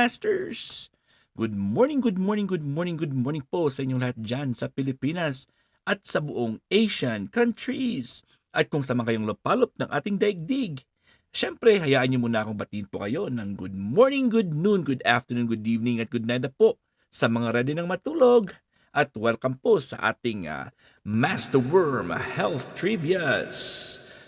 Masters! Good morning, good morning, good morning, good morning po sa inyong lahat dyan sa Pilipinas at sa buong Asian countries. At kung sama kayong lupalop ng ating daigdig, syempre hayaan niyo muna akong batiin po kayo ng good morning, good noon, good afternoon, good evening at good night na po sa mga ready ng matulog. At welcome po sa ating Master Worm Health Trivias.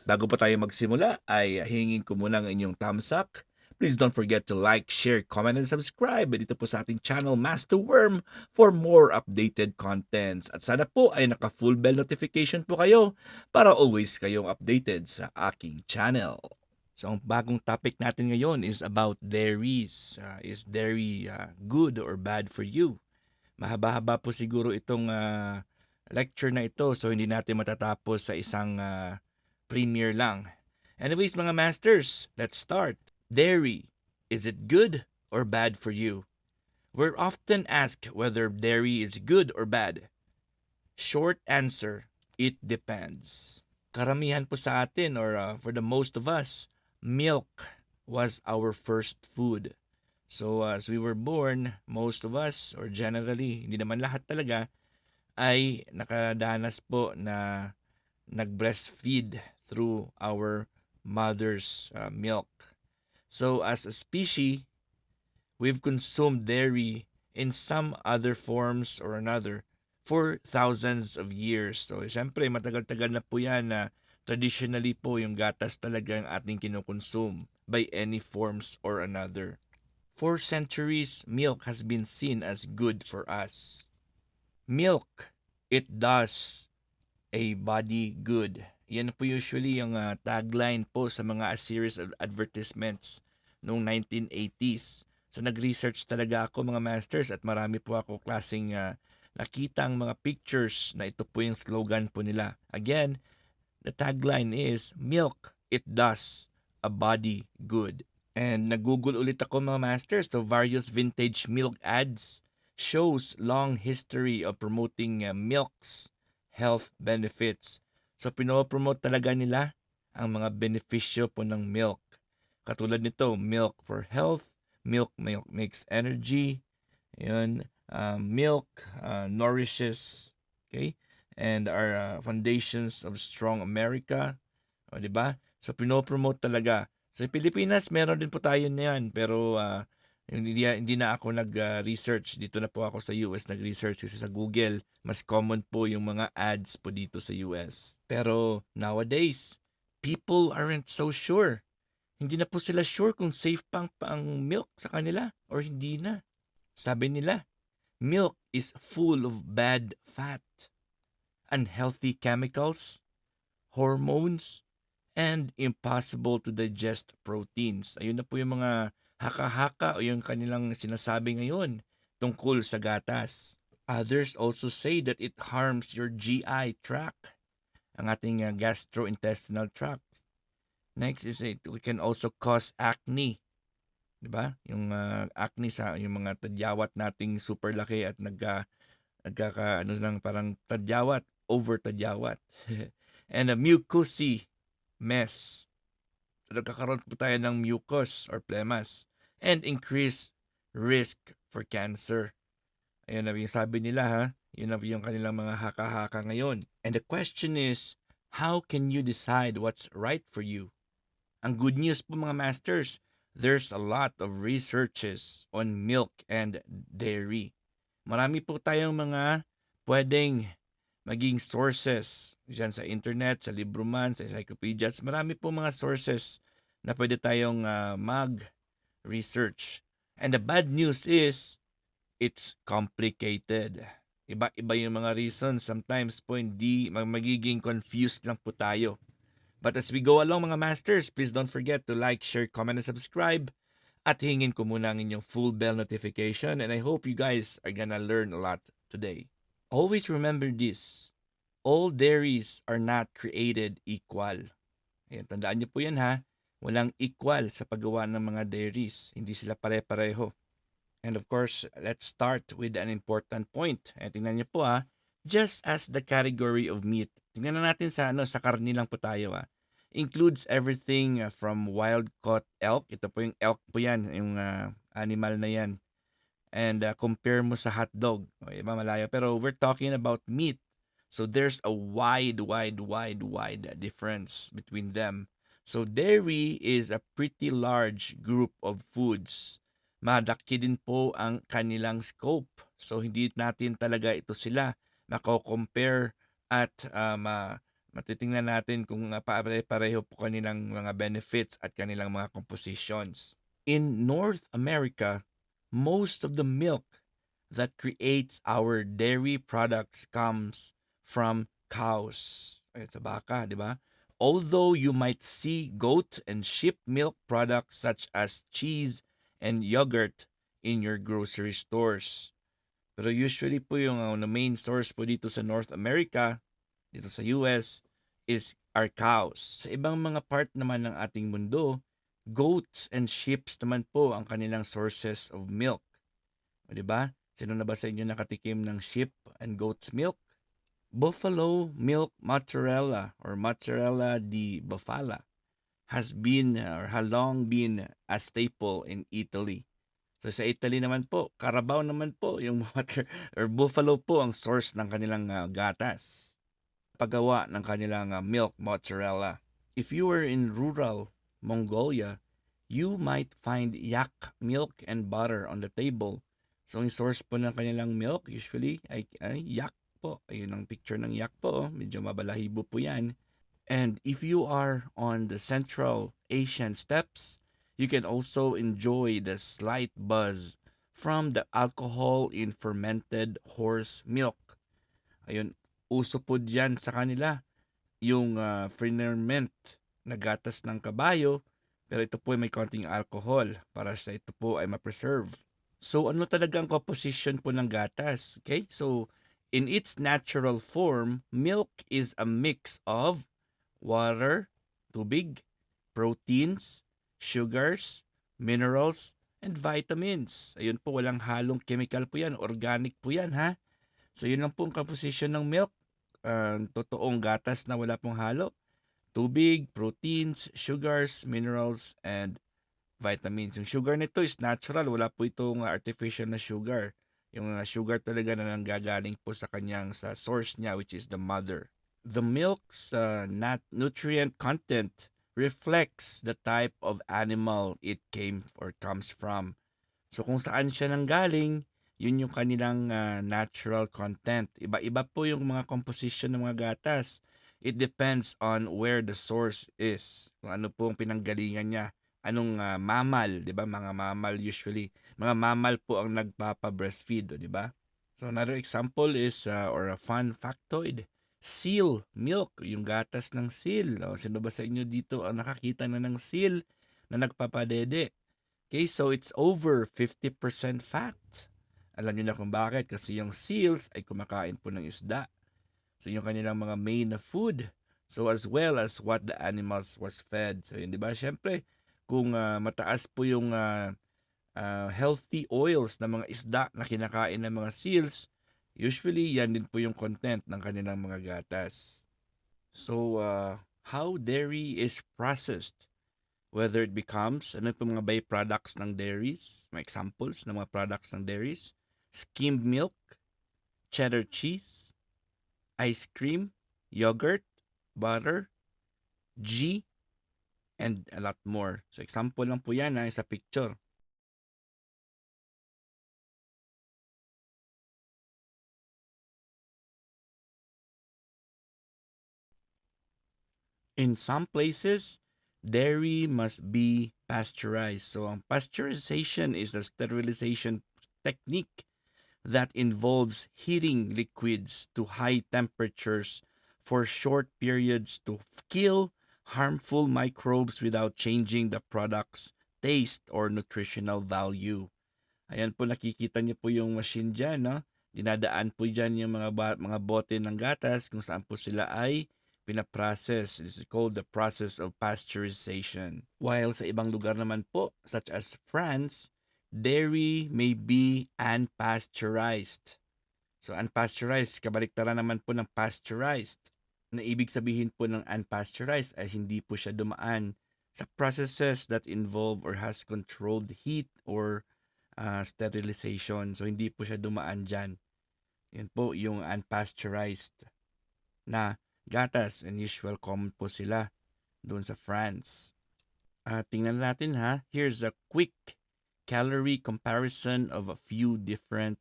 Bago pa tayo magsimula ay hingin ko muna ang inyong thumbs up. Please don't forget to like, share, comment, and subscribe dito po sa ating channel Master Worm for more updated contents. At sana po ay naka-full bell notification po kayo para always kayong updated sa aking channel. So ang bagong topic natin ngayon is about dairies. Is dairy good or bad for you? Mahaba-haba po siguro itong lecture na ito so hindi natin matatapos sa isang premiere lang. Anyways mga masters, let's start. Dairy, is it good or bad for you? We're often asked whether dairy is good or bad. Short answer, it depends. Karamihan po sa atin or for the most of us, milk was our first food. So as we were born, most of us or generally, hindi naman lahat talaga, ay nakadanas po na nag-breastfeed through our mother's milk. So as a species, we've consumed dairy in some other forms or another for thousands of years. So siyempre matagal-tagal na po yan na traditionally po yung gatas talaga ang ating kinukonsume by any forms or another. For centuries, milk has been seen as good for us. Milk, it does a body good. Yan po usually yung tagline po sa mga series of advertisements noong 1980s. So nag-research talaga ako mga masters at marami po ako klaseng nakitang mga pictures na ito po yung slogan po nila. Again, the tagline is, milk, it does a body good. And nag-google ulit ako mga masters. So various vintage milk ads shows long history of promoting milk's health benefits. So pinopromote talaga nila ang mga benepisyo po ng milk. Katulad nito, milk for health, milk makes energy, yun, milk nourishes, okay? And our foundations of strong America, o, di ba? So pinopromote talaga. Sa Pilipinas, meron din po tayo niyan, pero hindi na ako nag-research. Dito na po ako sa US nag-research kasi sa Google, mas common po yung mga ads po dito sa US. Pero nowadays, people aren't so sure. Hindi na po sila sure kung safe pa ang milk sa kanila or hindi na. Sabi nila, milk is full of bad fat, unhealthy chemicals, hormones, and impossible to digest proteins. Ayun na po yung mga haka-haka o yung kanilang sinasabi ngayon tungkol sa gatas. Others also say that it harms your GI tract, ang ating gastrointestinal tract. Next is it can also cause acne. 'Di ba? Yung acne sa yung mga tadyawat nating super laki at nagkaka ano lang parang tadyawat, over tadyawat. And a mucousy mess. So, nagkakaroon po tayo ng mucus or phlemas and increased risk for cancer. Ayun na yung sabi nila ha. Yun na yung kanilang mga haka-haka ngayon. And the question is, how can you decide what's right for you? Ang good news po mga masters, there's a lot of researches on milk and dairy. Marami po tayong mga pwedeng maging sources dyan sa internet, sa libro man, sa encyclopedias. Marami po mga sources na pwede tayong mag-research. And the bad news is, it's complicated. Iba-iba yung mga reasons. Sometimes po hindi magiging confused lang po tayo. But as we go along mga masters, please don't forget to like, share, comment, and subscribe. At hingin ko muna ang inyong full bell notification. And I hope you guys are gonna learn a lot today. Always remember this. All dairies are not created equal. Ayan, tandaan niyo po yan ha. Walang equal sa paggawa ng mga dairies. Hindi sila pare-pareho. And of course, let's start with an important point. Tingnan niyo po ha. Just as the category of meat, tingnan na natin sa karne lang po tayo ha. Includes everything from wild-caught elk. Ito po yung elk po yan, yung animal na yan. And compare mo sa hotdog, o, iba malayo. Pero we're talking about meat. So there's a wide difference between them. So dairy is a pretty large group of foods. Malaki din po ang kanilang scope. So hindi natin talaga ito sila mako-compare at matitingnan natin kung pare-pareho po kanilang mga benefits at kanilang mga compositions. In North America, most of the milk that creates our dairy products comes from cows. Ayun, sa baka, di ba? Although you might see goat and sheep milk products such as cheese and yogurt in your grocery stores. Pero usually po yung main source po dito sa North America, dito sa US, is our cows. Sa ibang mga part naman ng ating mundo, goats and sheep naman po ang kanilang sources of milk. O, di ba? Sino na ba sa inyo nakatikim ng sheep and goat's milk? Buffalo milk mozzarella or mozzarella di bufala has been or has long been a staple in Italy. So sa Italy naman po, Carabao naman po yung or buffalo po ang source ng kanilang gatas. Paggawa ng kanilang milk mozzarella. If you were in rural Mongolia, you might find yak milk and butter on the table. So yung source po ng kanilang milk usually ay yak po. Ayun ang picture ng yak po. Medyo mabalahibo po yan. And if you are on the Central Asian steppes, you can also enjoy the slight buzz from the alcohol in fermented horse milk. Ayun, uso po dyan sa kanila yung ferment na gatas ng kabayo, pero ito po ay may konting alcohol para sa ito po ay ma-preserve. So ano talaga ang composition po ng gatas? Okay? So in its natural form, milk is a mix of water, tubig, proteins, sugars, minerals, and vitamins. Ayun po, walang halong chemical po yan. Organic po yan, ha? So yun lang po ang composition ng milk. Totoong gatas na wala pong halo. Tubig, proteins, sugars, minerals, and vitamins. Yung sugar nito is natural. Wala po itong artificial na sugar. Yung sugar talaga na nanggagaling po sa kanyang sa source niya, which is the mother. The milk's nutrient content reflects the type of animal it came or comes from. So kung saan siya nanggaling, yun yung kanilang natural content. Iba-iba po yung mga composition ng mga gatas. It depends on where the source is. Kung ano po ang pinanggalingan niya. Anong mammal, 'di ba? Mga mammal usually. Mga mammal po ang nagpapa-breastfeed, 'di ba? So another example is or a fun factoid. Seal milk, yung gatas ng seal. O, sino ba sa inyo dito ang nakakita na ng seal na nagpapadede? Okay, so it's over 50% fat. Alam niyo na kung bakit. Kasi yung seals ay kumakain po ng isda. So yung kanilang mga main na food. So as well as what the animals was fed. So yun, di ba? Siyempre, kung mataas po yung healthy oils ng mga isda na kinakain ng mga seals, usually yan din po yung content ng kanilang mga gatas. So, how dairy is processed? Whether it becomes, ano po mga byproducts ng dairies, mga examples ng mga products ng dairies, skimmed milk, cheddar cheese, ice cream, yogurt, butter, ghee, and a lot more. So example lang po yan sa picture. In some places, dairy must be pasteurized. So ang pasteurization is a sterilization technique that involves heating liquids to high temperatures for short periods to kill harmful microbes without changing the product's taste or nutritional value. Ayan po, nakikita niyo po yung machine dyan, no? Dinadaan po dyan yung mga bote ng gatas kung saan po sila ay pinaprocess. This is called the process of pasteurization. While sa ibang lugar naman po, such as France, dairy may be unpasteurized. So unpasteurized, kabaliktaran naman po ng pasteurized. Na ibig sabihin po ng unpasteurized ay hindi po siya dumaan sa processes that involve or has controlled heat or sterilization. So, hindi po siya dumaan dyan. Yan po yung unpasteurized na gatas, and usual common po sila doon sa France. Tingnan natin ha. Here's a quick calorie comparison of a few different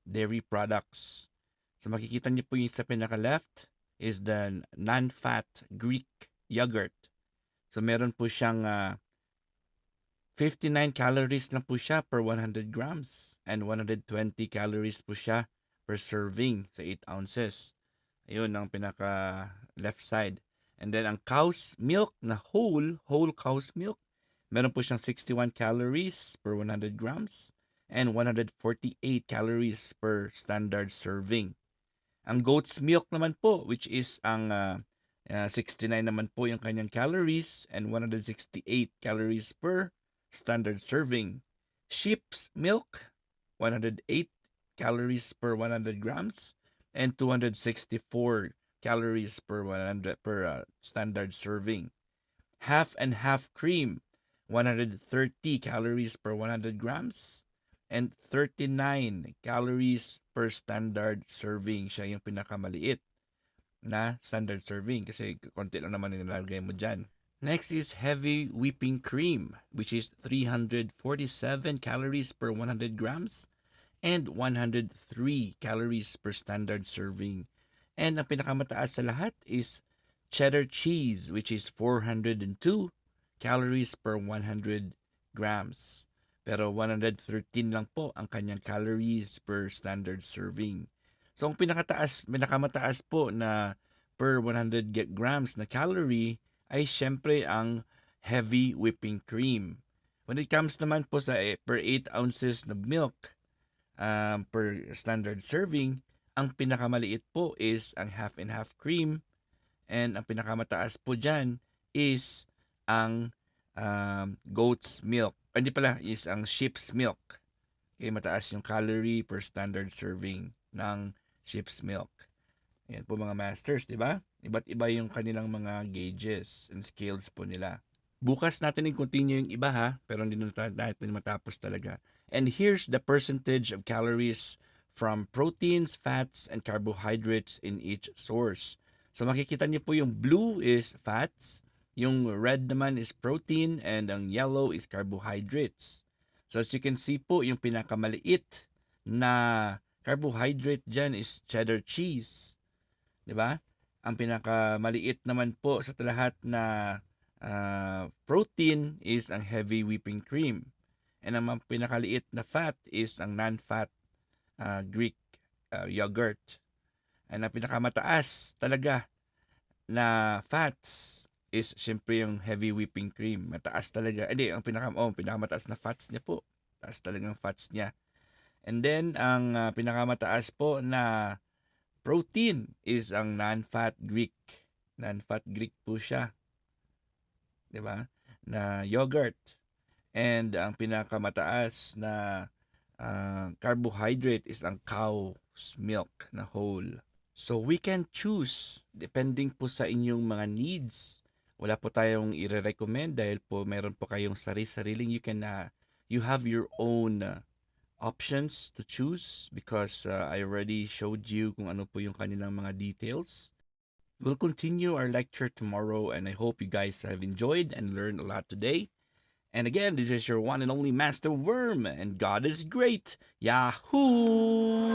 dairy products. So makikita niyo po yung sa pinaka-left is the non-fat Greek yogurt. So meron po siyang 59 calories lang po siya per 100 grams and 120 calories po siya per serving sa 8 ounces. Ayun ang pinaka left side. And then ang cow's milk na whole cow's milk, meron po siyang 61 calories per 100 grams and 148 calories per standard serving. Ang goat's milk naman po, which is ang 69 naman po yung kanyang calories and 168 calories per standard serving. Sheep's milk, 108 calories per 100 grams and 264 calories per standard serving. Half and half cream, 130 calories per 100 grams and 39 calories per standard serving. Siya yung pinakamaliit na standard serving kasi konti lang naman nilalagay mo dyan. Next is heavy whipping cream, which is 347 calories per 100 grams and 103 calories per standard serving. And ang pinakamataas sa lahat is cheddar cheese, which is 402 calories per 100 grams. Pero 113 lang po ang kanyang calories per standard serving. So ang pinakamataas po na per 100 grams na calorie ay syempre ang heavy whipping cream. When it comes naman po sa per 8 ounces na milk per standard serving, ang pinakamaliit po is ang half and half cream, and ang pinakamataas po dyan is ang goat's milk. Hindi pala, is ang sheep's milk. Okay, mataas yung calorie per standard serving ng sheep's milk. Ayan po mga masters, di ba? Iba't iba yung kanilang mga gauges and scales po nila. Bukas natin i-continue yung iba ha, pero hindi natin matapos talaga. And here's the percentage of calories from proteins, fats, and carbohydrates in each source. So makikita niyo po yung blue is fats, yung red naman is protein, and ang yellow is carbohydrates. So as you can see po, yung pinakamaliit na carbohydrate dyan is cheddar cheese. Diba? Ang pinakamaliit naman po sa lahat na protein is ang heavy whipping cream. And ang pinakaliit na fat is ang non-fat Greek yogurt. And ang pinakamataas talaga na fats is siyempre yung heavy whipping cream. Mataas talaga. Hindi, ang pinakamataas na fats niya po. Taas talagang fats niya. And then, ang pinakamataas po na protein is ang non-fat Greek. Non-fat Greek po siya. Diba? Na yogurt. And ang pinakamataas na carbohydrate is ang cow's milk na whole. So we can choose depending po sa inyong mga needs. Wala po tayong i-recommend dahil po meron po kayong sarili-sariling you have your own options to choose because I already showed you kung ano po yung kanilang mga details. We'll continue our lecture tomorrow and I hope you guys have enjoyed and learned a lot today. And again, this is your one and only Master Worm, and God is great. Yahoo!